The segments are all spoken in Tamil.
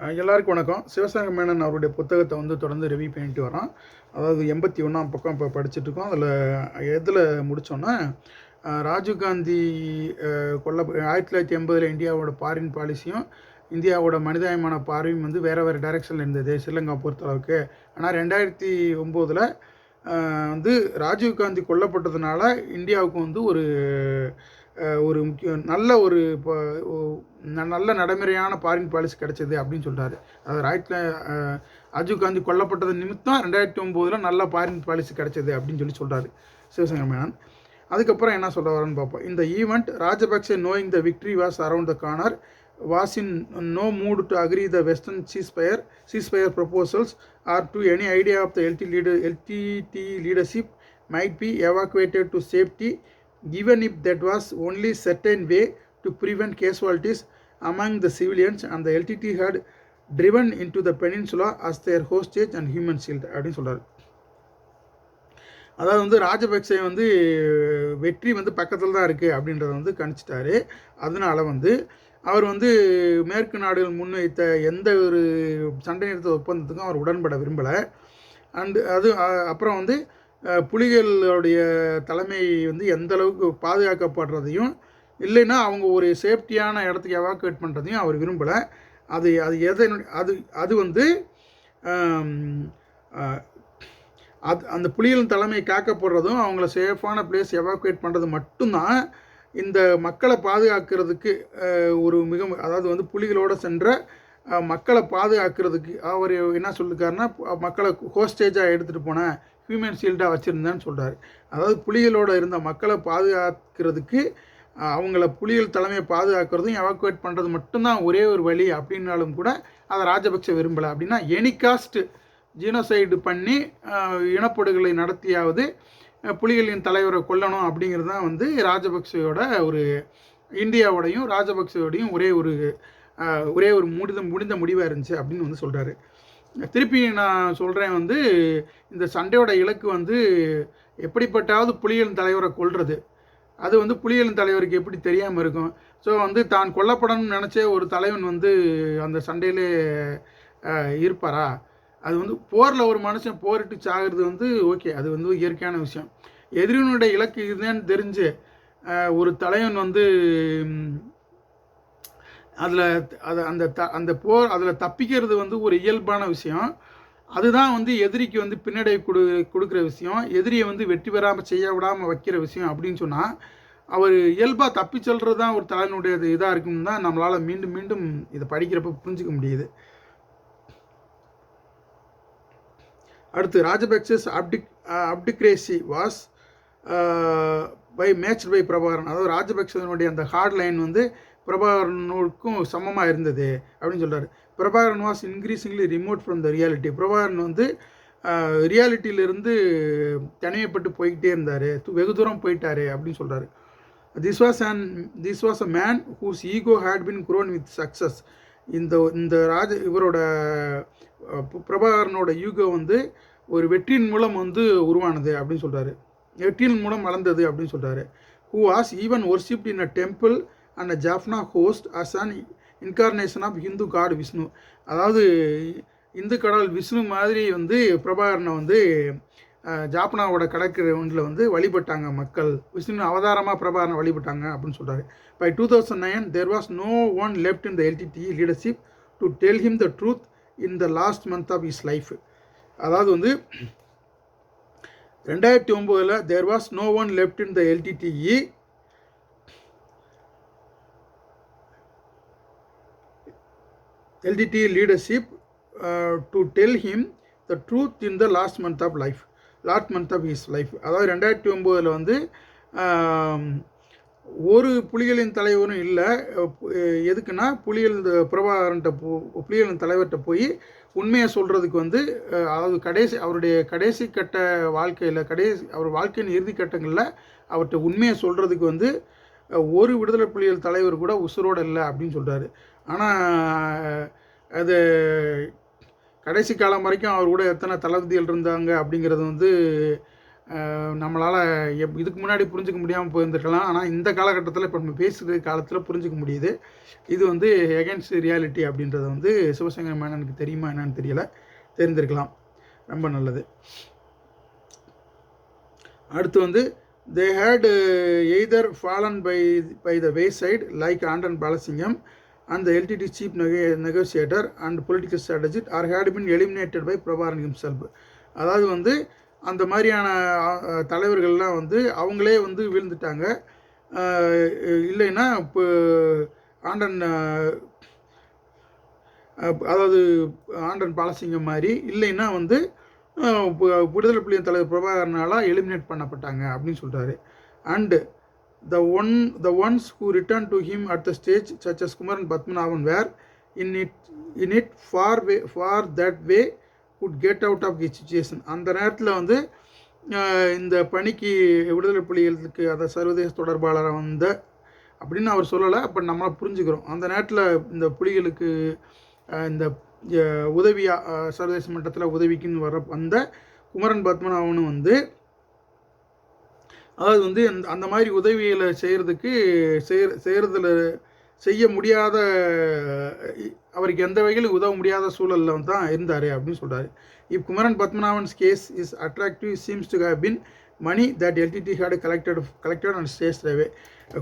எல்லாருக்கும் வணக்கம். சிவசங்கர மேனன் அவருடைய புத்தகத்தை தொடர்ந்து ரிவ்யூ பண்ணிட்டு வரோம். அதாவது 81ஆம் பக்கம் இப்போ படிச்சுட்ருக்கோம். அதில் எதில் முடித்தோன்னா, ராஜீவ்காந்தி 1980 இந்தியாவோட ஃபாரின் பாலிசியும் இந்தியாவோட மனிதாயமான பார்வையும் வேறு டைரெக்ஷனில் இருந்தது ஸ்ரீலங்கா பொறுத்தளவுக்கு. ஆனால் 2009 ராஜீவ்காந்தி கொல்லப்பட்டதுனால இந்தியாவுக்கு ஒரு நல்ல ஒரு நல்ல நடைமுறையான ஃபாரின் பாலிசி கிடைச்சது அப்படின்னு சொல்கிறாரு. அது ராஜீவ்காந்தி கொல்லப்பட்டது நிமித்தம் 2009 நல்ல ஃபாரின் பாலிசி கிடைச்சது அப்படின்னு சொல்கிறாரு சிவசங்கர மேனன். அதுக்கப்புறம் என்ன சொல்ல வரேன்னு பார்ப்போம். இந்த event Rajapaksa knowing the victory was around the corner was in no mood to agree the Western ceasefire proposals or to any idea of the LTT leadership might be evacuated to safety, even if that was only certain way to prevent casualties among the civilians, and the LTT had driven into the peninsula as their hostage and human shield அப்படின்னு சொல்கிறார். அதாவது ராஜபக்சே வெற்றி பக்கத்தில் தான் இருக்குது அப்படின்றத கணிச்சிட்டாரு. அதனால அவர் மேற்கு நாடுகள் முன்வைத்த எந்த ஒரு சண்டை நிறுத்த ஒப்பந்தத்துக்கும் அவர் உடன்பட விரும்பலை. அப்புறம் புலிகளுடைய தலைமை எந்த அளவுக்கு பாதுகாக்கப்படுறதையும் இல்லைன்னா அவங்க ஒரு சேஃப்டியான இடத்துக்கு எவாக்குவேட் பண்ணுறதையும் அவர் விரும்பலை. அது அது எதை அது அது அந்த புலிகளின் தலைமை காக்கப்படுறதும் அவங்கள சேஃபான பிளேஸ் எவாக்குவேட் பண்ணுறது மட்டும்தான் இந்த மக்களை பாதுகாக்கிறதுக்கு அதாவது புலிகளோடு சென்ற மக்களை பாதுகாக்கிறதுக்கு அவர் என்ன சொல்லியிருக்காருன்னா, மக்களை ஹோஸ்டேஜாக எடுத்துகிட்டு போன ஹியூமன் ஷீல்டாக வச்சுருந்தேன்னு சொல்கிறார். அதாவது புலிகளோடு இருந்த மக்களை பாதுகாக்கிறதுக்கு அவங்கள புலிகள் தலைமையை பாதுகாக்கிறதும் எவாக்குவேட் பண்ணுறது மட்டும்தான் ஒரே ஒரு வழி அப்படின்னாலும் கூட அதை ராஜபக்சே விரும்பலை. அப்படின்னா எனி காஸ்ட் ஜீனோசைடு பண்ணி இனப்படுகொலை நடத்தியாவது புலிகளின் தலைவரை கொல்லணும் அப்படிங்கிறது தான் ராஜபக்சேயோட இந்தியாவோடையும் ராஜபக்சேயோடையும் ஒரே ஒரு முடிந்த முடிவாக இருந்துச்சு அப்படின்னு சொல்கிறாரு. திருப்பி நான் சொல்கிறேன், இந்த சண்டையோட இலக்கு எப்படிப்பட்டாவது புலிகளின் தலைவரை கொல்றது. அது புலிகளின் தலைவருக்கு எப்படி தெரியாமல் இருக்கும்? ஸோ தான் கொல்லப்படணும்னு நினச்ச ஒரு தலைவன் அந்த சண்டையிலே இருப்பாரா? அது போரில் ஒரு மனுஷன் போரிட்டு சாகிறது ஓகே, அது இயற்கையான விஷயம். எதிரினுடைய இலக்கு இதுன்னு தெரிஞ்சு ஒரு தலைவன் அந்த போர் அதில் தப்பிக்கிறது ஒரு இயல்பான விஷயம். அதுதான் எதிரிக்கு பின்னடை கொடுக்குற விஷயம், எதிரியை வெற்றி பெறாமல் செய்ய விடாமல் வைக்கிற விஷயம். அப்படின்னு சொன்னால் அவர் இயல்பாக தப்பி செல்றது தான் ஒரு தலைவனுடைய இதாக இருக்குன்னு தான் நம்மளால் மீண்டும் மீண்டும் இதை படிக்கிறப்ப புரிஞ்சிக்க முடியுது. அடுத்து, ராஜபக்சேஸ் அப்டிக்ரேசி வாஸ் மேட்ச்ட் பை பிரபாகரன். அதாவது ராஜபக்சேனுடைய அந்த ஹார்ட் லைன் பிரபாகரனுக்கும் சமமாக இருந்தது அப்படின்னு சொல்கிறார். Prabhakaran was increasingly remote from the reality. Prabhakaran ரியாலிட்டியிலிருந்து தனிமைப்பட்டு போய்கிட்டே இருந்தார், வெகு தூரம் போயிட்டார் அப்படின்னு சொல்கிறாரு. This was a man whose ego had been grown with success. இவரோட பிரபாகரனோட யூகோ ஒரு வெற்றியின் மூலம் உருவானது அப்படின்னு சொல்கிறாரு, வெற்றியின் மூலம் வளர்ந்தது அப்படின்னு சொல்கிறாரு. Who was even worshipped in a temple and a Jaffna host as an incarnation of Hindu god Vishnu. அதாவது இந்து கடவுள் விஷ்ணு மாதிரி பிரபாகரனை ஜாப்னாவோட கடற்கரையில் வழிபட்டாங்க மக்கள். விஷ்ணு அவதாரமாக பிரபாகரனை வழிபட்டாங்க அப்படின்னு சொல்கிறாரு. By 2009 there was no one left in the LTT leadership to tell him the truth in the last month of his life. அதாவது 2009 there was no one left in the LTT leadership to tell him the truth in the last month of his life. அதாவது 2009 ஒரு புலிகளின் தலைவரும் இல்லை. எதுக்குன்னா புலிகளின் தலைவர்கிட்ட போய் உண்மையை சொல்கிறதுக்கு அதாவது அவருடைய கடைசி கட்ட வாழ்க்கையில் அவர் வாழ்க்கையின் இறுதி கட்டங்களில் அவர்கிட்ட உண்மையை சொல்கிறதுக்கு ஒரு விடுதலை புலிகள் தலைவர் கூட உசுரோடு இல்லை அப்படின்னு சொல்கிறாரு. ஆனால் அது கடைசி காலம் வரைக்கும் அவர் கூட எத்தனை தளபதிகள் இருந்தாங்க அப்படிங்கிறது நம்மளால் இதுக்கு முன்னாடி புரிஞ்சிக்க முடியாமல் போயிருந்துருக்கலாம். ஆனால் இந்த காலகட்டத்தில் இப்போ நம்ம பேசுகிற காலத்தில் புரிஞ்சிக்க முடியுது. இது வந்து எகென்ஸ்ட் ரியாலிட்டி அப்படின்றது வந்து சிவசங்கர மேனனுக்கு தெரியுமா என்னன்னு தெரியலை, தெரிந்திருக்கலாம். ரொம்ப நல்லது. அடுத்து வந்து they had either fallen by the wayside like Andan Balasingam and the LTT chief negotiator and political strategist, or had been eliminated by Prabharan himself. அதாவது வந்து அந்த மாதிரியான தலைவர்கள்லாம் வந்து அவங்களே வந்து வீழ்ந்துட்டாங்க. இல்லைன்னா இப்போ ஆண்டன் அதாவது ஆண்டன் பாலசிங்கம் மாதிரி, இல்லைன்னா வந்து விடுதலை புலிகளின் தலைவர் பிரபாகரனால் எலிமினேட் பண்ணப்பட்டாங்க அப்படின்னு சொல்கிறாரு. And the ones who returned to him at the stage such as Kumaran Padmanabhan were in it far that way could get out of the situation. அந்த நேரத்தில் வந்து இந்த பணிக்கு விடுதலை புலிகளுக்கு அதை சர்வதேச தொடர்பாளராக வந்த அப்படின்னு அவர் சொல்லலை. அப்போ நம்மளை புரிஞ்சுக்கிறோம். அந்த நேரத்தில் இந்த புலிகளுக்கு இந்த உதவியாக சர்வதேச மட்டத்தில் உதவிக்குன்னு வந்த குமரன் பத்மநாபனும் வந்து அதாவது வந்து அந்த மாதிரி உதவிகளை செய்ய முடியாத, அவருக்கு எந்த வகையிலும் உதவ முடியாத சூழலில் தான் இருந்தார் அப்படின்னு சொல்கிறாரு. If Kumaran Padmanabhan's case is attractive seems to have been money that LTTE had collected and stashed away.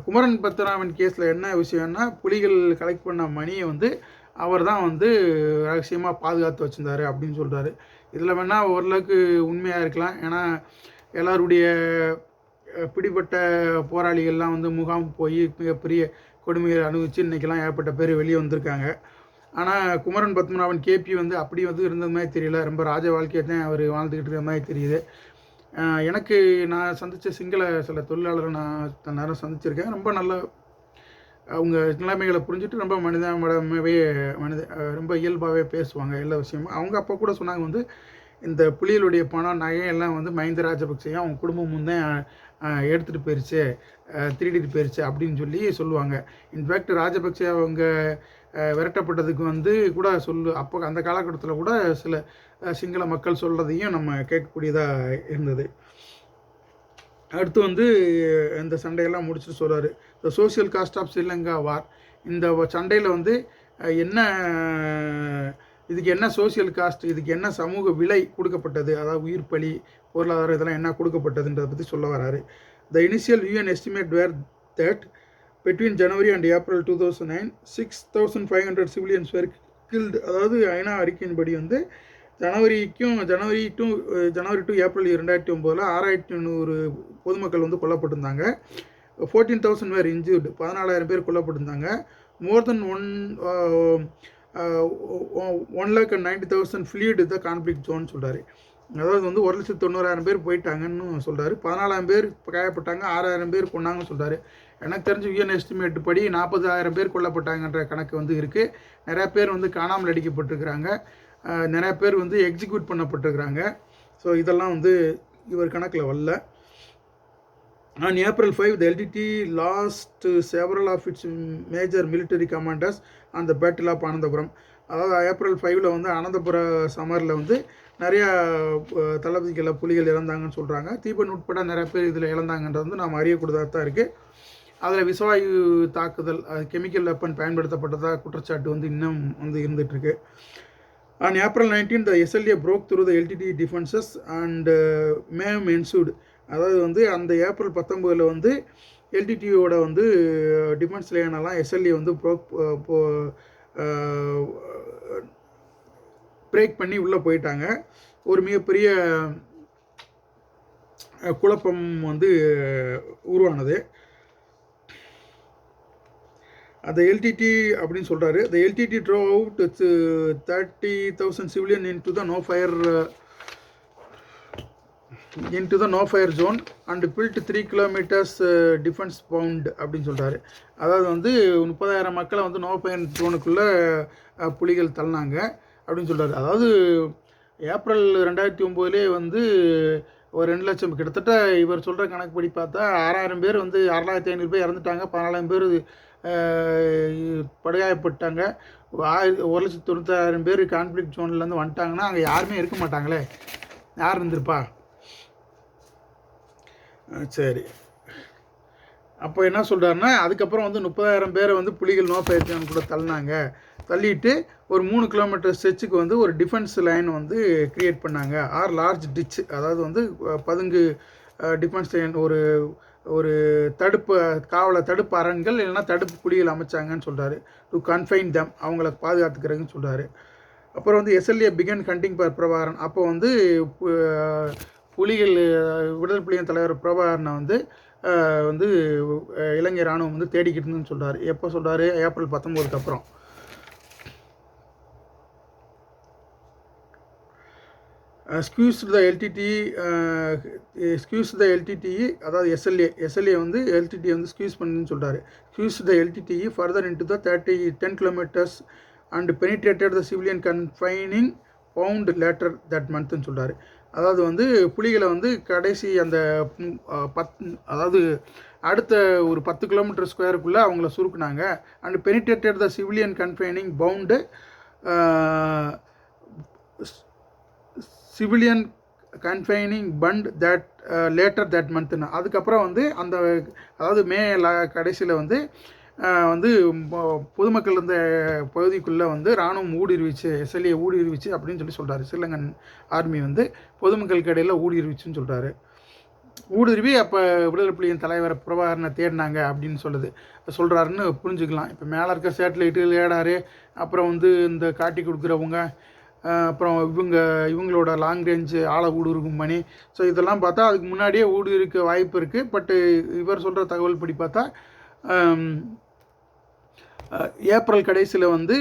Kumaran Padmanabhan கேஸில் என்ன விஷயம்னா, புலிகள் கலெக்ட் பண்ண மணியை வந்து அவர் தான் வந்து ரகசியமாக பாதுகாத்து வச்சுருந்தார் அப்படின்னு சொல்கிறாரு. இதில் வேணால் ஓரளவுக்கு உண்மையாக இருக்கலாம். ஏன்னா எல்லாருடைய பிடிப்பட்ட போராளிகள்லாம் வந்து முகாம் போய் மிகப்பெரிய கொடுமையை அனுபவித்து இன்றைக்கெல்லாம் ஏகப்பட்ட பேர் வெளியே வந்திருக்காங்க. ஆனால் குமரன் பத்மநாபன் கேபி வந்து அப்படி வந்து இருந்தது மாதிரி தெரியல. ரொம்ப ராஜ வாழ்க்கையை தான் அவர் வாழ்ந்துக்கிட்டு இருக்கிற மாதிரி தெரியுது. எனக்கு நான் சந்தித்த சிங்கள சில தொழிலாளரை நான் நேரம் சந்திச்சிருக்கேன். ரொம்ப நல்ல அவங்க நிலைமைகளை புரிஞ்சுட்டு ரொம்ப ரொம்ப இயல்பாகவே பேசுவாங்க எல்லா விஷயமும். அவங்க அப்போ கூட சொன்னாங்க வந்து இந்த புலிகளுடைய பணம் நகையெல்லாம் வந்து மஹிந்த ராஜபக்சேயும் அவங்க குடும்பமும் தான் எடுத்துகிட்டு போயிடுச்சு, திருடிட்டு போயிடுச்சு அப்படின்னு சொல்லுவாங்க. இன்ஃபேக்ட் ராஜபக்சே அவங்க விரட்டப்பட்டதுக்கு வந்து கூட அப்போ அந்த காலகட்டத்தில் கூட சில சிங்கள மக்கள் சொல்கிறதையும் நம்ம கேட்கக்கூடியதாக இருந்தது. அடுத்து வந்து இந்த சண்டையெல்லாம் முடிச்சுட்டு சொல்கிறாரு, the social cost of Sri Lanka war. இந்த சண்டையில் வந்து இதுக்கு என்ன சோசியல் காஸ்ட், இதுக்கு என்ன சமூக விலை கொடுக்கப்பட்டது, அதாவது உயிர் பலி, பொருளாதாரம் இதெல்லாம் என்ன கொடுக்கப்பட்டதுன்றதை பற்றி சொல்ல வராரு. The initial UN estimate were that between January and April 2009 6,500 civilians were killed. அதாவது ஐநா அறிக்கையின்படி வந்து ஜனவரி டு ஏப்ரல் 2009 6,800 பொதுமக்கள் வந்து கொல்லப்பட்டிருந்தாங்க. 14,000 வேர் இன்ஜூர்டு, 14,000 பேர் கொல்லப்பட்டிருந்தாங்க. மோர் தென் 1,90,000 fled the conflict zone சொல்கிறாரு. அதாவது வந்து 1,90,000 பேர் போயிட்டாங்கன்னு சொல்கிறாரு. 14,000 பேர் காயப்பட்டாங்க, 6,000 பேர் கொண்டாங்கன்னு சொல்கிறாரு. எனக்கு தெரிஞ்ச யூஎன் எஸ்டிமேட் படி 40,000 பேர் கொல்லப்பட்டாங்கன்ற கணக்கு வந்து இருக்குது. நிறையா பேர் வந்து காணாமல் அடிக்கப்பட்டிருக்கிறாங்க, நிறையா பேர் வந்து எக்ஸிக்யூட் பண்ணப்பட்டிருக்கிறாங்க. ஸோ இதெல்லாம் வந்து இவர் கணக்கில் வரல. On April 5, the LTT lost several of its major military commanders on the Battle of Anandapuram. அதாவது ஏப்ரல் 5 வந்து அனந்தபுர சமரில் வந்து நிறையா தளபதிகளை புலிகள் இறந்தாங்கன்னு சொல்கிறாங்க. தீபன் உட்பட நிறைய பேர் இதில் இறந்தாங்கன்றது வந்து நாம் அறியக்கூடியதாக தான் இருக்குது. அதில் விசவாயு தாக்குதல், கெமிக்கல் வெப்பன் பயன்படுத்தப்பட்டதாக குற்றச்சாட்டு வந்து இன்னும் வந்து இருந்துகிட்ருக்கு. On April 19, the SLA broke through the LTT defenses and mayhem ensued. அதாவது வந்து அந்த ஏப்ரல் 19 வந்து எல்டிடியோட வந்து டிஃபென்ஸ் லைனெல்லாம் எஸ்எல்ஏ வந்து பிரேக் பண்ணி உள்ளே போயிட்டாங்க. ஒரு மிகப்பெரிய குழப்பம் வந்து உருவானது. அந்த எல்டிடி அப்படின்னு சொல்கிறாரு. the LTT drove out 30,000 civilian into the no-fire zone and built 3 kilometers defense bound அப்படின்னு சொல்கிறாரு. அதாவது வந்து 30,000 மக்களை வந்து நோ ஃபயர் ஜோனுக்குள்ளே புலிகள் தள்ளினாங்க அப்படின்னு சொல்கிறாரு. அதாவது ஏப்ரல் 2009 வந்து ஒரு 2 லட்சம், கிட்டத்தட்ட இவர் சொல்கிற கணக்குப்படி பார்த்தா 6,000 பேர் வந்து 6,500 பேர் இறந்துட்டாங்க, 14,000 பேர் படுகாயப்பட்டாங்க. 1,96,000 பேர் கான்ஃப்ளிக்ட் ஜோன்லேருந்து வந்துட்டாங்கன்னா அங்கே யாருமே இருக்க மாட்டாங்களே, யார் இருந்திருப்பா? சரி. அப்போ என்ன சொல்கிறாருன்னா, அதுக்கப்புறம் வந்து 30,000 பேரை வந்து புலிகள் நோ ஃபயர் ஜோன் கூட தள்ளினாங்க. தள்ளிட்டு ஒரு 3 கிலோமீட்டர் ஸ்ட்ரெச்சுக்கு வந்து ஒரு டிஃபென்ஸ் லைன் வந்து கிரியேட் பண்ணாங்க. ஆர் லார்ஜ் டிச், அதாவது வந்து பதுங்கு டிஃபென்ஸ் லைன், ஒரு ஒரு தடுப்பு தடுப்பு அரண்கள் இல்லைன்னா தடுப்பு புலிகள் அமைச்சாங்கன்னு சொல்கிறாரு. டு கன்ஃபைன் தம், அவங்கள பாதுகாத்துக்கிறதுன்னு சொல்கிறாரு. அப்புறம் வந்து SLA begin hunting for Prabhakaran. அப்போ வந்து புலிகள் விடுதலை புலிகளின் தலைவர் பிரபாகரனை வந்து வந்து இலங்கை இராணுவம் வந்து தேடிக்கிட்டு இருந்துன்னு சொல்கிறாரு. எப்போ சொல்கிறாரு? ஏப்ரல் 19 அப்புறம். ஸ்கியூஸ்டு த எல்டிடிஇ, அதாவது எஸ்எல்ஏ வந்து எல்டிடியை வந்து ஸ்கியூஸ் பண்ணுன்னு சொல்கிறாரு. Squeezed the LTTE further into the 10 kilometres and penetrated the civilian confining bound later that மந்த்னு சொல்கிறாரு. அதாவது வந்து புலிகளை வந்து கடைசி அந்த அதாவது அடுத்த ஒரு 10 கிலோமீட்டர் ஸ்கொயருக்குள்ளே அவங்கள சுருக்குனாங்க. And penetrated the civilian confining bound civilian confining bound that later that மந்த்னு. அதுக்கப்புறம் வந்து அந்த அதாவது மே கடைசியில் வந்து வந்து பொதுமக்கள் இருந்த பகுதிக்குள்ளே வந்து இராணுவம் ஊடுருவிச்சு, எஸ்எல்ஏ ஊடுருவிச்சு அப்படின்னு சொல்லி சொல்கிறாரு. ஸ்ரீலங்கன் ஆர்மி வந்து பொதுமக்களுக்கு இடையில் ஊடுருவிச்சுன்னு சொல்கிறாரு. ஊடுருவி அப்போ விடுதலை புலிகளின் தலைவர் பிரபாகரனை தேடினாங்க அப்படின்னு சொல்கிறாருன்னு புரிஞ்சுக்கலாம். இப்போ மேலே இருக்க சேட்டலைட்டு லேடாரு, அப்புறம் வந்து இந்த காட்டி கொடுக்குறவங்க, அப்புறம் இவங்களோட லாங் ரேஞ்சு ஆளை ஊடுருவும் மணி, ஸோ இதெல்லாம் பார்த்தா அதுக்கு முன்னாடியே ஊடுருக்க வாய்ப்பு இருக்குது. பட்டு இவர் சொல்கிற தகவல் படி பார்த்தா ஏப்ரல் கடைசியில் வந்து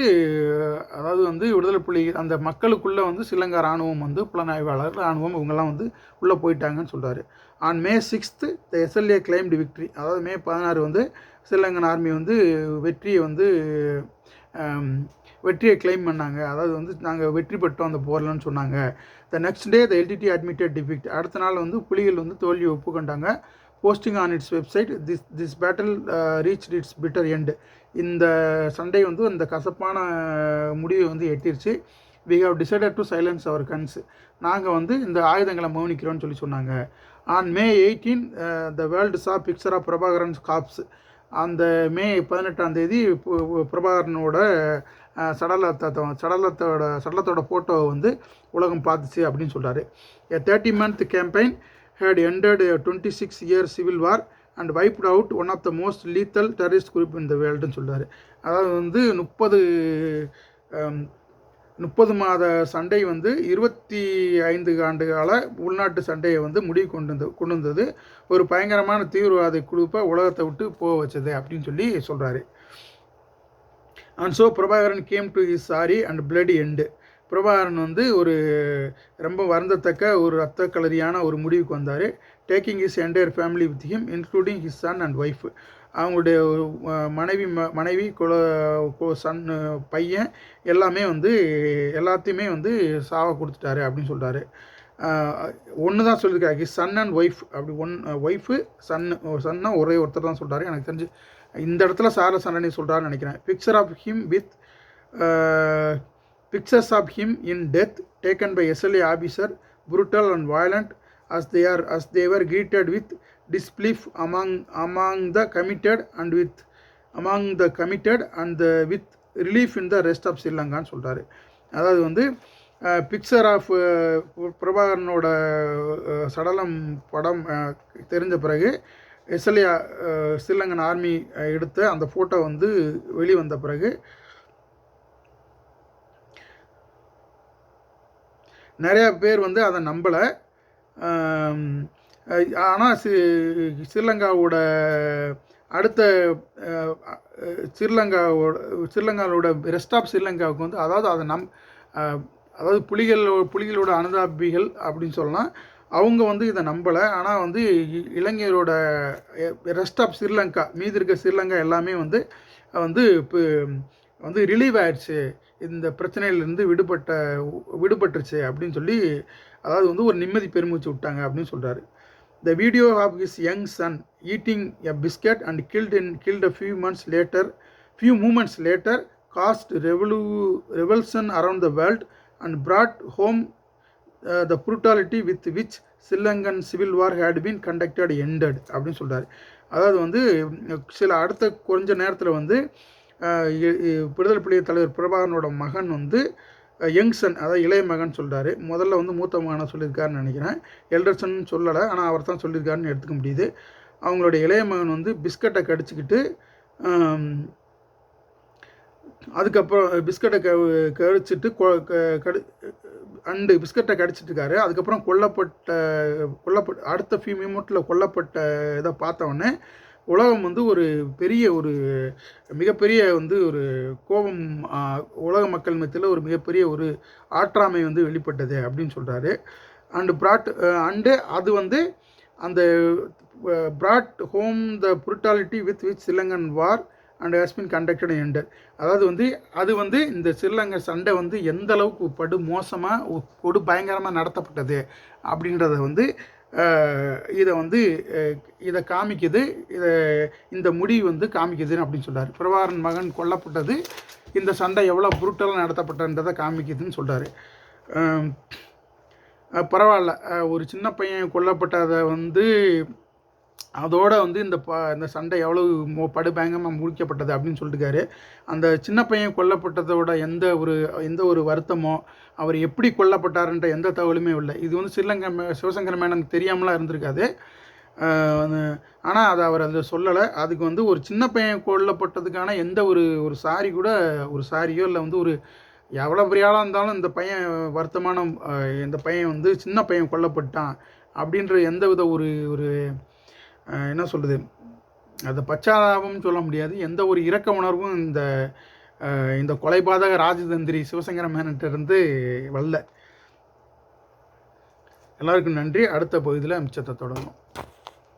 அதாவது வந்து விடுதலை புலி அந்த மக்களுக்குள்ளே வந்து ஸ்ரீலங்கா இராணுவம் வந்து புலனாய்வாளர் இராணுவம் இவங்கெல்லாம் வந்து உள்ளே போயிட்டாங்கன்னு சொல்கிறாரு. On May 6 the SLA claimed victory, அதாவது May 16 வந்து ஸ்ரீலங்கன் ஆர்மி வந்து வெற்றியை கிளைம் பண்ணாங்க. அதாவது வந்து நாங்கள் வெற்றி பெற்றோம் அந்த போர்லன்னு சொன்னாங்க. The next day the LTTE admitted defeat, அடுத்த நாள் வந்து புலிகள் வந்து தோல்வியை ஒப்புக்கொண்டாங்க. Posting on its website, this battle reach its bitter end, இந்த சண்டை வந்து அந்த கசப்பான முடிவை வந்து எட்டிருச்சு. We have decided to silence our guns, நாங்கள் வந்து இந்த ஆயுதங்களை மௌனிக்கிறோன்னு சொல்லி சொன்னாங்க. On May 18 the world saw picture of Prabhakaran's corpse, அந்த May 18 பிரபாகரனோட சடலத்தோட ஃபோட்டோவை வந்து உலகம் பார்த்துச்சு அப்படின்னு சொல்கிறாரு. A 30-month campaign had ended a 26-year civil war and wiped out one of the most lethal terrorist group in the worldன்னு சொல்கிறாரு. அதாவது வந்து 30 மாத சண்டை வந்து 25 ஆண்டு கால உள்நாட்டு சண்டையை வந்து முடிவு கொண்டு வந்தது, ஒரு பயங்கரமான தீவிரவாத குழுப்பை உலகத்தை விட்டு போக வச்சது அப்படின்னு சொல்லி சொல்கிறாரு. And so Prabhakaran came to his sorry and bloody end, Prabhakaran வந்து ஒரு ரொம்ப வருந்தத்தக்க ஒரு ரத்த கலரியான ஒரு முடிவுக்கு வந்தார். Taking his entire family with him including his son and wife, அவங்களுடைய மனைவி சன் பையன் எல்லாத்தையுமே வந்து சாவ கொடுத்துட்டாரு அப்படின்னு சொல்கிறாரு. ஒன்று தான் சொல்லியிருக்காரு, ஹிஸ் சன் அண்ட் ஒய்ஃப், அப்படி ஒய்ஃபு சன்னா ஒரே ஒருத்தர் தான் சொல்கிறாரு. எனக்கு தெரிஞ்சு இந்த இடத்துல சார சண்டனி சொல்கிறாருன்னு நினைக்கிறேன். Pictures of him in death taken by SLA officer, brutal and violent as they were greeted with disbelief among the committed and with relief in the rest of Sri Lanka சொல்கிறாரு. அதாவது வந்து பிக்சர் ஆஃப் பிரபாகரனோட சடலம் படம் தெரிஞ்ச பிறகு எஸ்எல்ஏ ஸ்ரீலங்கன் ஆர்மி எடுத்த அந்த ஃபோட்டோ வந்து வெளிவந்த பிறகு நிறையா பேர் வந்து அதை நம்பலை. ஆனால் ஸ்ரீலங்காவோட அடுத்த ஸ்ரீலங்காவோட ரெஸ்ட் ஆஃப் ஸ்ரீலங்காவுக்கு வந்து அதாவது புலிகளோட அனுதாபிகள் அப்படின்னு சொல்லலாம், அவங்க வந்து இதை நம்பலை. ஆனால் வந்து இளைஞரோட ரெஸ்ட் ஆஃப் ஸ்ரீலங்கா, மீதி இருக்க ஸ்ரீலங்கா எல்லாமே வந்து வந்து ரிலீவ் ஆயிடுச்சு, இந்த பிரச்சனையிலேருந்து விடுபட்டுருச்சு அப்படின்னு சொல்லி, அதாவது வந்து ஒரு நிம்மதி பெருமூச்சு விட்டாங்க அப்படின்னு சொல்கிறாரு. The video of his young son eating a biscuit and killed a few moments later caused revolution around the world and brought home the brutality with which Sri Lankan civil war had been conducted ended அப்படின்னு சொல்கிறார். அதாவது வந்து சில அடுத்த கொஞ்ச நேரத்தில் வந்து விடுதலை புலிகள் தலைவர் பிரபாகரனோட மகன் வந்து யங்சன், அதாவது இளைய மகன் சொல்கிறாரு. முதல்ல வந்து மூத்த மகனை சொல்லியிருக்காருன்னு நினைக்கிறேன், எல்டர்சன் சொல்லலை, ஆனால் அவர் தான் சொல்லியிருக்காருன்னு எடுத்துக்க முடியுது. அவங்களுடைய இளைய மகன் வந்து பிஸ்கட்டை கடிச்சிக்கிட்டு அதுக்கப்புறம் பிஸ்கட்டை கடிச்சிட்டு பிஸ்கட்டை கடிச்சிட்ருக்காரு. அதுக்கப்புறம் கொல்லப்பட்ட அடுத்த ஃபியூ மினிட்ல கொல்லப்பட்ட இதை பார்த்தவொடனே உலகம் வந்து ஒரு மிகப்பெரிய வந்து ஒரு கோபம், உலக மக்கள் மத்தியில் ஒரு மிகப்பெரிய ஒரு ஆற்றாமை வந்து வெளிப்பட்டது அப்படின்னு சொல்கிறாரு. அது வந்து அந்த brought home the brutality with which Sri war and has been conducted and ended. அதாவது அது வந்து இந்த ஸ்ரீலங்கா சண்டை வந்து எந்த அளவுக்கு படு மோசமாக பயங்கரமாக நடத்தப்பட்டது அப்படின்றத வந்து இதை காமிக்குது, இந்த முடிவு வந்து காமிக்குதுன்னு அப்படின்னு சொல்கிறார். பிரபாகரன் மகன் கொல்லப்பட்டது இந்த சண்டை எவ்வளோ புருட்டலாக நடத்தப்பட்டன்றதை காமிக்குதுன்னு சொல்கிறாரு. பரவாயில்ல, ஒரு சின்ன பையன் கொல்லப்பட்டதை வந்து அதோடு வந்து இந்த சண்டை எவ்வளவு படுபயங்கரமாக முடிக்கப்பட்டது அப்படின்னு சொல்லிட்டுருக்காரு. அந்த சின்ன பையன் கொல்லப்பட்டதோட எந்த ஒரு வருத்தமோ, அவர் எப்படி கொல்லப்பட்டாருன்ற எந்த தகவலுமே இல்லை. இது வந்து சிவசங்கர மேனனுக்கு தெரியாமலாம் இருந்திருக்காது. ஆனால் அதை அவர் அதில் சொல்லலை. அதுக்கு வந்து ஒரு சின்ன பையன் கொல்லப்பட்டதுக்கான எந்த ஒரு சாரியோ இல்லை வந்து ஒரு எவ்வளோ பெரிய ஆளாக இருந்தாலும் இந்த பையன் இந்த பையன் வந்து சின்ன பையன் கொல்லப்பட்டான் அப்படின்ற எந்த வித ஒரு என்ன சொல்கிறது, அது பச்சாதாபம்னு சொல்ல முடியாது, எந்த ஒரு இரக்க உணர்வும் இந்த கொலைபாதக ராஜதந்திரி சிவசங்கர மேனன்ட்டிருந்து வரல. எல்லாருக்கும் நன்றி. அடுத்த பகுதியில் மிச்சத்தை தொடரும்.